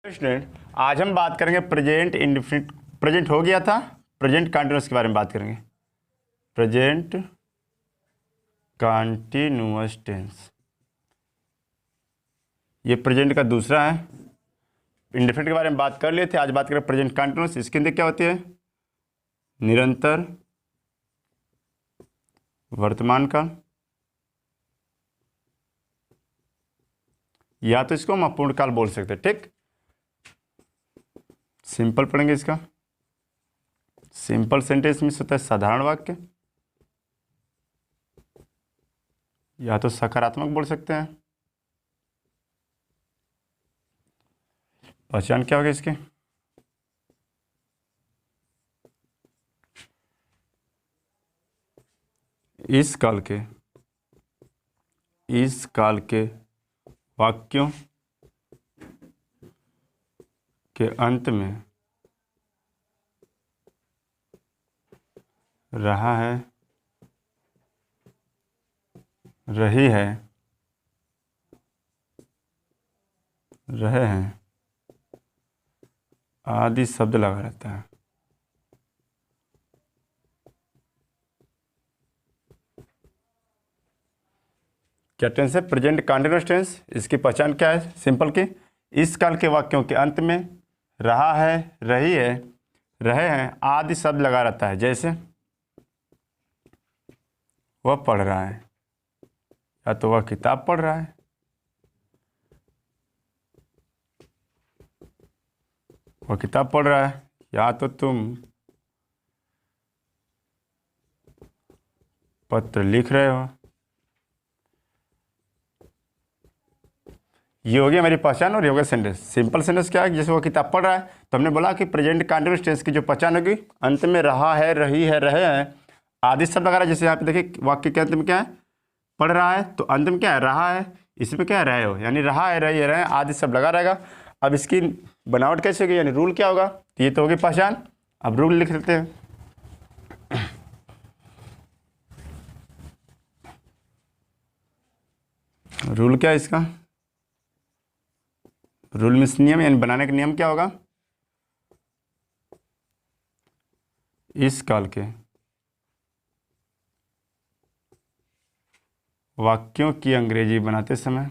Student, आज हम बात करेंगे प्रेजेंट इंडेफिनिट। प्रेजेंट हो गया था, प्रेजेंट कंटिन्यूअस के बारे में बात करेंगे। प्रेजेंट कंटिन्यूअस टेंस ये प्रेजेंट का दूसरा है। इंडेफिनिट के बारे में बात कर लिए थे, आज बात करें प्रेजेंट कंटिन्यूअस। इसके अंदर क्या होती है? निरंतर वर्तमान काल, या तो इसको हम अपूर्ण काल बोल सकते हैं। ठीक, सिंपल पढ़ेंगे इसका। सिंपल सेंटेंस में होता है साधारण वाक्य, या तो सकारात्मक बोल सकते हैं। पहचान क्या होगी इसकी? इस काल के वाक्यों के अंत में रहा है, रही है, रहे हैं आदि शब्द लगा रहता है। क्या टेंस है? Present continuous tense. इसकी पहचान क्या है? सिंपल की इस काल के वाक्यों के अंत में रहा है, रही है, रहे हैं आदि शब्द लगा रहता है। जैसे वह पढ़ रहा है, या तो वह किताब पढ़ रहा है, वह किताब पढ़ रहा है, या तो तुम पत्र लिख रहे हो। ये हो गया मेरी पहचान और ये हो गया सेंटेंस। सिंपल सेंटेंस क्या है? जैसे वो किताब पढ़ रहा है तो हमने बोला कि प्रेजेंट कंटिन्यूअस टेंस की जो पहचान होगी, अंत में रहा है, रही है, रहे हैं आदि शब्द वगैरह। जैसे यहाँ पे देखिए वाक्य के अंत में क्या है? पढ़ रहा है, तो अंत में क्या है? रहा है। इसमें क्या है? रहे हो, यानी रहा है, रही है, रहे आदि शब्द लगा रहेगा। अब इसकी बनावट कैसे होगी, यानी रूल क्या होगा? तो ये तो होगी पहचान। अब रूल लिख लेते हैं। रूल क्या है इसका? रूल मीन्स नियम, यानी बनाने का नियम क्या होगा? इस काल के वाक्यों की अंग्रेजी बनाते समय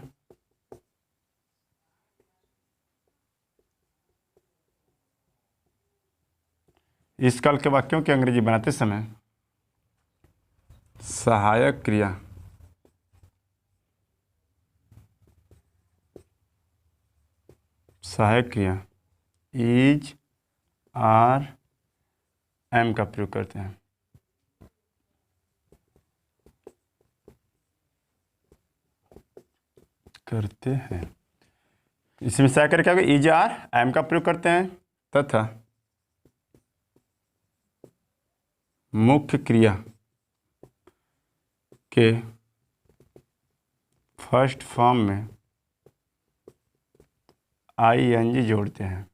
इस काल के वाक्यों की अंग्रेजी बनाते समय सहायक क्रिया इज, आर, एम का प्रयोग करते हैं। इसमें सहायक क्या होगा? इज, आर, एम का प्रयोग करते हैं तथा मुख्य क्रिया के फर्स्ट फॉर्म में ING जोड़ते हैं।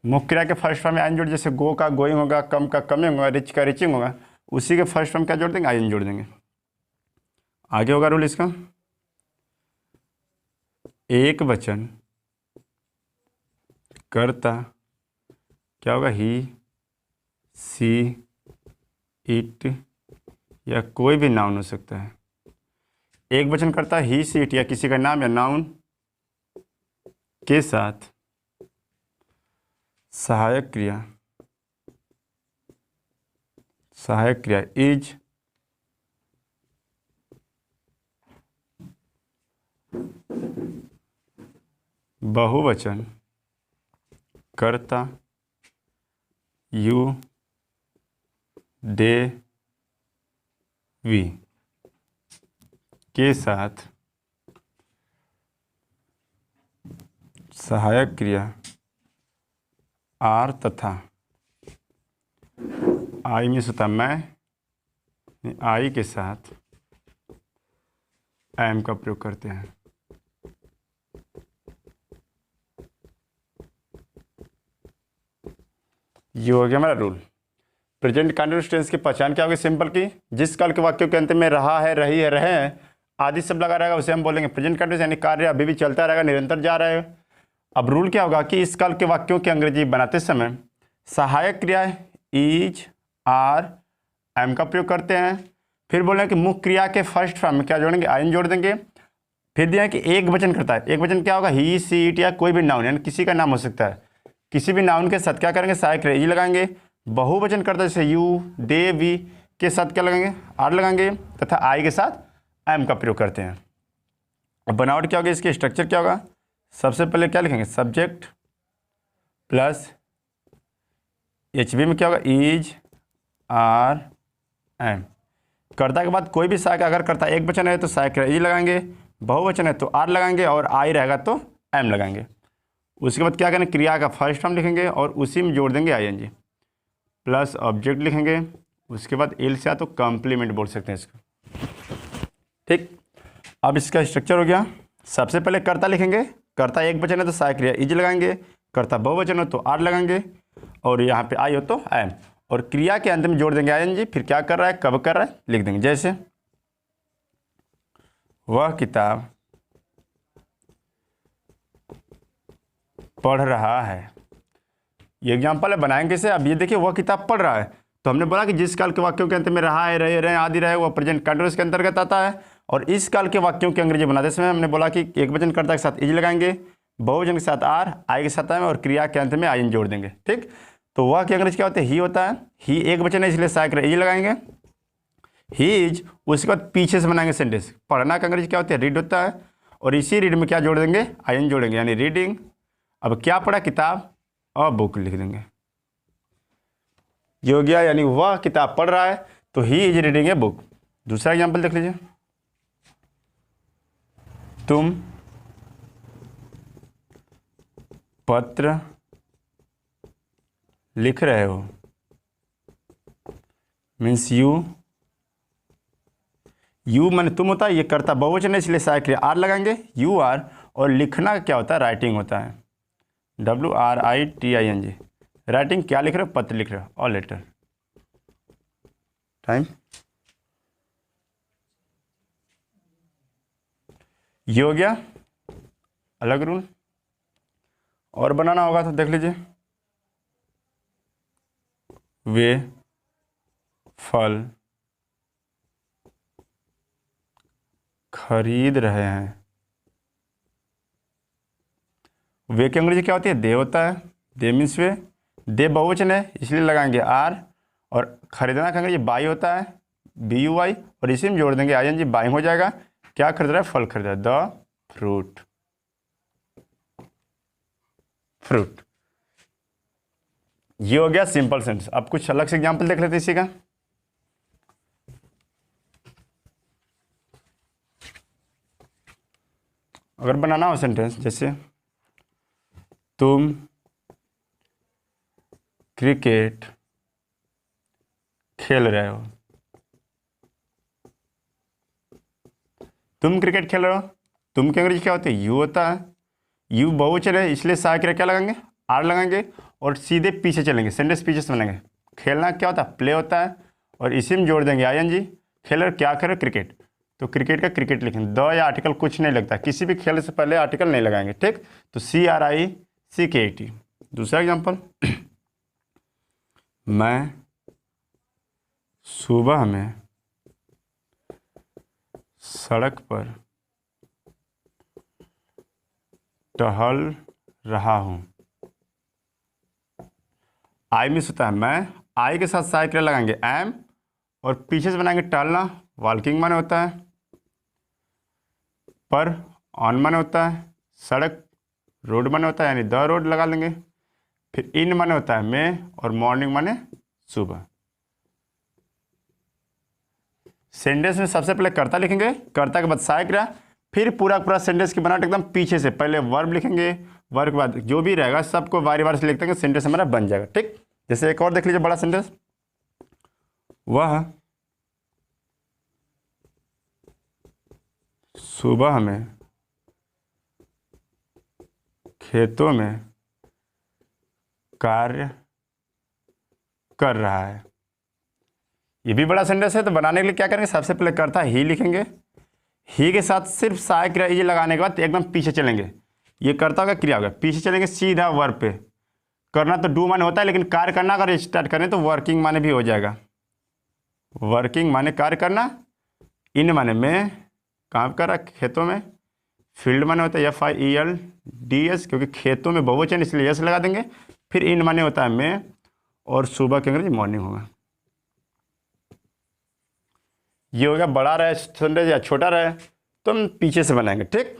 मुख्य क्रिया के फर्स्ट फॉर्म में ING जोड़, जैसे गो का गोइंग होगा, कम का कमिंग होगा, रिच का रिचिंग होगा, उसी के फर्स्ट फॉर्म क्या जोड़ देंगे? ING जोड़ देंगे। आगे होगा रूल इसका, एक वचन कर्ता क्या होगा? ही, सी, इट या कोई भी नाउन हो सकता है। एक वचन कर्ता ही, सी, इट या किसी का नाम या नाउन के साथ सहायक क्रिया इज, बहुवचन कर्ता यू, दे, वी के साथ सहायक क्रिया आर तथा आई में होता मैं, आई के साथ एम का प्रयोग करते हैं। ये हो गया हमारा रूल। प्रेजेंट कंटिन्यूअस टेंस की पहचान क्या होगी? सिंपल की जिस काल के वाक्यों के अंत में रहा है, रही है, रहे हैं आदि शब्द लगा रहेगा उसे हम बोलेंगे प्रेजेंट कंटिन्यूस, यानी कार्य अभी भी चलता रहेगा, निरंतर जा रहा है। अब रूल क्या होगा कि इस काल के वाक्यों की अंग्रेजी बनाते समय सहायक क्रिया इज, आर, एम का प्रयोग करते हैं। फिर बोल रहे हैं कि मुख्य क्रिया के फर्स्ट फॉर्म में क्या जोड़ेंगे, आयन जोड़ देंगे। फिर दिया है कि एक वचन करता है, एक वचन क्या होगा, ही, सी, इट या कोई भी नाउन, यानी किसी का नाम हो सकता है। किसी भी नाउन के साथ क्या करेंगे, सहायक क्रिया इज लगाएंगे। बहुवचन करता है जैसे यू, दे, वी के साथ क्या लगाएंगे, आर लगाएंगे, तथा आई के साथ एम का प्रयोग करते हैं। अब बनावट क्या होगी, इसकी स्ट्रक्चर क्या होगा, सबसे पहले क्या लिखेंगे, सब्जेक्ट प्लस एच बी में क्या होगा, इज, आर, एम। कर्ता के बाद कोई भी सहायक, अगर कर्ता एक वचन है तो सहायक क्रिया इज लगाएंगे, बहुवचन है तो आर लगाएंगे, और आई रहेगा तो एम लगाएंगे। उसके बाद क्या करेंगे, क्रिया का फर्स्ट फॉर्म लिखेंगे और उसी में जोड़ देंगे आईएनजी, प्लस ऑब्जेक्ट लिखेंगे। उसके बाद एल से तो कॉम्प्लीमेंट बोल सकते हैं इसको, ठीक। अब इसका स्ट्रक्चर हो गया, सबसे पहले कर्ता लिखेंगे, कर्ता एक वचन है तो सहायक क्रिया इज लगाएंगे, कर्ता बहुवचन हो तो आर लगाएंगे, और यहाँ पे आई हो तो एम, और क्रिया के अंत में जोड़ देंगे आईएनजी। फिर क्या कर रहा है, कब कर रहा है, लिख देंगे। जैसे वह किताब पढ़ रहा है, ये एग्जाम्पल है, बनाएंगे कैसे। अब ये देखिए वह किताब पढ़ रहा है, तो हमने बोला कि जिस काल के वाक्यों के अंत में रहा है, रहे, रहे, आदि रहे, वह प्रेजेंट कंटिन्यूअस के अंतर्गत आता है। और इस काल के वाक्यों की अंग्रेजी बनाते समय हमने बोला कि एक वचन कर्ता के साथ इज लगाएंगे, बहुवचन के साथ आर, आई के साथ एम, और क्रिया के अंत में आई जोड़ देंगे, ठीक। तो वह की अंग्रेजी क्या होती है, ही होता है, ही एक वचन है इसलिए सहायक क्रिया इज लगाएंगे, ही इज। उसके बाद पीछे से बनाएंगे सेंटेंस। पढ़ना का अंग्रेजी क्या होता है, रीड होता है, और इसी रीड में क्या जोड़ देंगे, आई जोड़ेंगे, यानी रीडिंग। अब क्या पढ़ा, किताब, और बुक लिख देंगे, ये हो गया, यानी वह किताब पढ़ रहा है तो he is reading a book. दूसरा एग्जाम्पल देख लीजिए, तुम पत्र लिख रहे हो, मीन्स यू, यू माने तुम होता है, ये कर्ता बहुवचन है इसलिए सहायक क्रिया आर लगाएंगे, यू आर, और लिखना क्या होता है, राइटिंग होता है, WRITING। राइटिंग क्या लिख रहे हो, पत्र लिख रहे हो, और लेटर। टाइम ये हो गया अलग रूल। और बनाना होगा तो देख लीजिए, वे फल खरीद रहे हैं, वे की अंग्रेजी क्या होती है, दे होता है, दे मीन्स वे, दे बहुवचन है इसलिए लगाएंगे आर, और खरीदना का अंग्रेजी बाई होता है, BUY, और इसी में जोड़ देंगे ING, बाइंग हो जाएगा। क्या खरीद रहा है, फल खरीद रहा है, द फ्रूट, फ्रूट। ये हो गया सिंपल सेंटेंस। अब कुछ अलग से एग्जांपल देख लेते हैं इसी का। अगर बनाना हो सेंटेंस, जैसे तुम क्रिकेट खेल रहे हो, तुम क्रिकेट खेल रहे हो, तुम की अंग्रेजी क्या होती है, यू होता है, यू बहुवचन है इसलिए सहायक क्रिया क्या लगाएंगे, आर लगाएंगे, और सीधे पीछे चलेंगे, सेंटेंस पीछे से बनेंगे। खेलना क्या होता है, प्ले होता है, और इसी में जोड़ देंगे ING। खेल रहे क्या करे, क्रिकेट, तो क्रिकेट का क्रिकेट लिखेंगे, द या आर्टिकल कुछ नहीं लगता, किसी भी खेल से पहले आर्टिकल नहीं लगाएंगे, ठीक। तो CRICKET। दूसरा एग्जांपल, मैं सुबह में सड़क पर टहल रहा हूँ, आई मिस होता है मैं, आई के साथ सहायक क्रिया लगाएंगे एम, और पीछे से बनाएंगे टहलना, वॉकिंग माने होता है, पर ऑन माने होता है, सड़क रोड माने होता है, यानी द रोड लगा लेंगे। फिर इन माने होता है मैं, और मॉर्निंग माने सुबह। सेंटेंस में सबसे पहले कर्ता लिखेंगे, कर्ता के बाद सहायक क्रिया, फिर पूरा सेंटेंस की बनावट एकदम पीछे से, पहले वर्ब लिखेंगे, वर्ब के बाद जो भी रहेगा सबको बारी बारी से लिखते हैं, सेंटेंस हमारा बन जाएगा, ठीक। जैसे एक और देख लीजिए बड़ा सेंटेंस, वह सुबह में खेतों में कार्य कर रहा है। ये भी बड़ा सेंटेंस है, तो बनाने के लिए क्या करेंगे, सबसे पहले कर्ता ही लिखेंगे, ही के साथ सिर्फ सहायक क्रिया इज लगाने के बाद एकदम पीछे चलेंगे, ये करता होगा क्रिया होगा, पीछे चलेंगे सीधा वर्ब पे। करना तो डू माने होता है, लेकिन कार्य करना अगर स्टार्ट करें तो वर्किंग माने भी हो जाएगा। वर्किंग माने कार्य करना, इन माने में, काम कर रहा खेतों में, फील्ड माने होता है FIELDS, क्योंकि खेतों में बहुवचन इसलिए यस लगा देंगे। फिर इन माने होता है में, और सुबह के अंग्रेजी मॉर्निंग होगा। ये हो गया बड़ा रहे सेंटेंस या छोटा रहे तो हम पीछे से बनाएंगे, ठीक।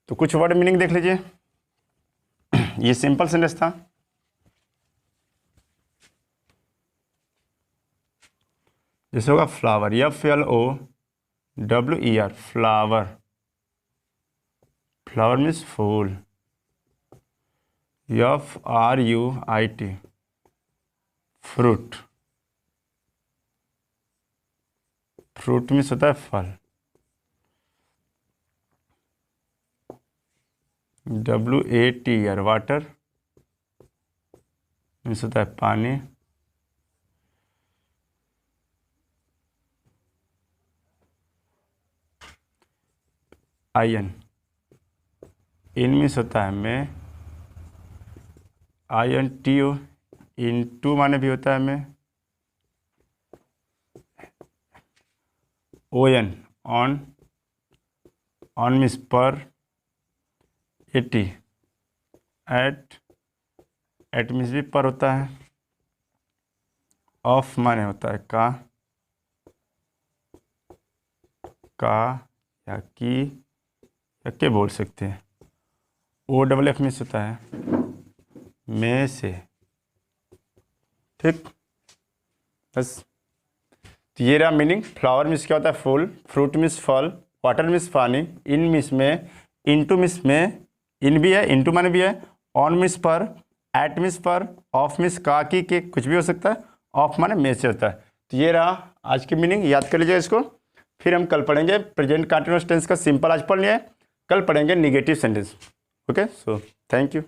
तो कुछ वर्ड मीनिंग देख लीजिए। ये सिंपल सेंटेंस था। जैसे होगा flower, FLOWER, flower. Flower means फूल। FRUIT, fruit. फ्रूट मीन्स होता है फल। WATER, वाटर मीन्स होता है पानी। IN, इन मीन्स होता है में। INTO, इनटू माने भी होता है में। ON, ऑन, ऑन मीन्स पर। AT, एट मीन्स भी पर होता है। ऑफ माने होता है का या की या के बोल सकते हैं। OFF मीन्स होता है में से, ठीक। बस तो ये रहा मीनिंग। फ्लावर मीन्स क्या होता है फूल, फ्रूट मीन्स फल, वाटर मीन्स पानी, इन मीन्स में, इनटू मीन्स में, इन भी है, इनटू माने भी है, ऑन मीन्स पर, एट मीन्स पर, ऑफ मीन्स का की के, कुछ भी हो सकता है, ऑफ माने में से होता है। तो ये रहा आज की मीनिंग, याद कर लीजिए इसको। फिर हम कल पढ़ेंगे प्रेजेंट कंटीन्यूअस टेंस का सिंपल आज पढ़ लिया है, कल पढ़ेंगे negative sentence. Okay, so thank you.